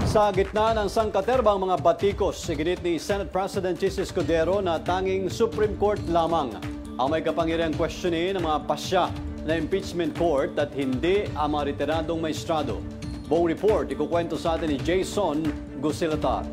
Sa gitna ng sangkaterbang mga batikos, iginit ni Senate President Chis Escudero na tanging Supreme Court lamang ang may kapangyarihang questionin ng mga pasya na impeachment court at hindi ang mga retiradong maestrado. Buong report, ikukwento sa atin ni Jason Gusilatar.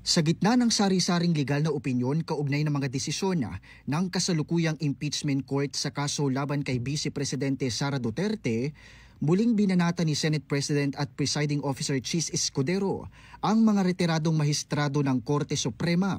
Sa gitna ng sari-saring legal na opinyon kaugnay ng mga desisyon ng kasalukuyang impeachment court sa kaso laban kay Vice Presidente Sara Duterte, muling binanata ni Senate President at Presiding Officer Chis Escudero ang mga retiradong mahistrado ng Korte Suprema.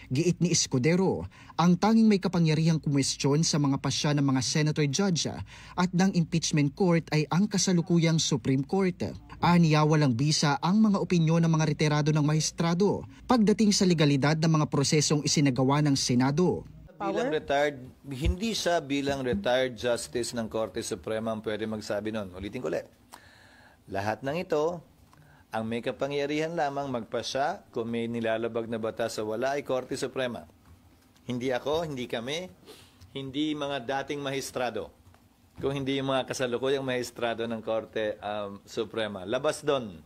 Giit ni Escudero, ang tanging may kapangyarihang kumwestiyon sa mga pasya ng mga senator judge at ng impeachment court ay ang kasalukuyang Supreme Court. Aniya walang bisa ang mga opinyon ng mga retirado ng mahistrado pagdating sa legalidad ng mga prosesong isinagawa ng Senado. Bilang retired, hindi siya bilang retired justice ng Korte Suprema ang pwede magsabi nun. Ulitin ko ulit. Lahat ng ito, ang may kapangyarihan lamang magpasya kung may nilalabag na batas sa wala ay Korte Suprema. Hindi ako, hindi kami, hindi mga dating mahistrado. Kung hindi yung mga kasalukuyang mahistrado ng Korte Suprema. Labas doon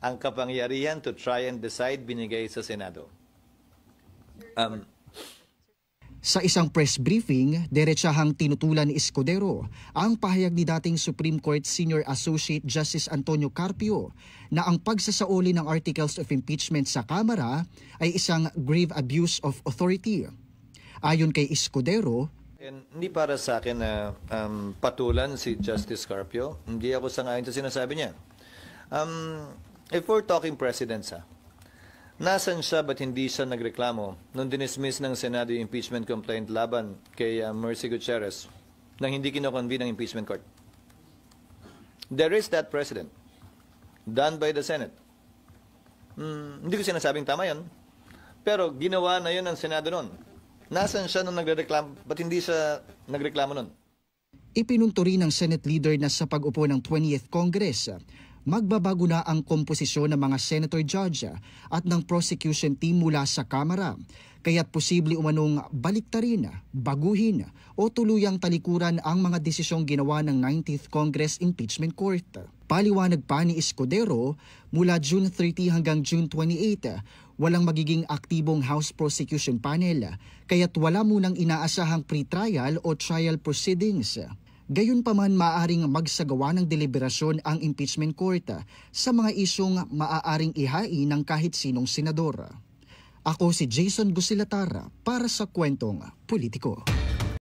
ang kapangyarihan to try and decide binigay sa Senado. Sa isang press briefing, diretsahang tinutulan ni Escudero ang pahayag ni dating Supreme Court Senior Associate Justice Antonio Carpio na ang pagsasauli ng Articles of Impeachment sa Kamara ay isang grave abuse of authority. Ayon kay Escudero, hindi para sa akin na patulan si Justice Carpio. Hindi ako sangayon sa sinasabi niya. If we're talking precedents, nasan siya ba't hindi siya nagreklamo nung dinismiss ng Senado yung impeachment complaint laban kay Mercy Gutierrez nang hindi kinoconvene ng impeachment court? There is that precedent done by the Senate. Hindi ko sinasabing tama yun, pero ginawa na yun ng Senado noon. Nasan siya nung nagreklamo? Ba't hindi siya nagreklamo noon? Ipinunto rin ng Senate leader na sa pag-upo ng 20th Congress, magbabago na ang komposisyon ng mga senator judge at ng prosecution team mula sa Kamara, kaya't posible umanong baliktarin, baguhin o tuluyang talikuran ang mga desisyong ginawa ng 19th Congress Impeachment Court. Paliwanag pa ni Escudero, mula June 30 hanggang June 28, walang magiging aktibong House Prosecution Panel, kaya't wala munang inaasahang pre-trial o trial proceedings. Gayunpaman, maaaring magsagawa ng deliberasyon ang impeachment court sa mga isyong maaaring ihain ng kahit sinong senador. Ako si Jason Gusilatar para sa Kwentong Politiko.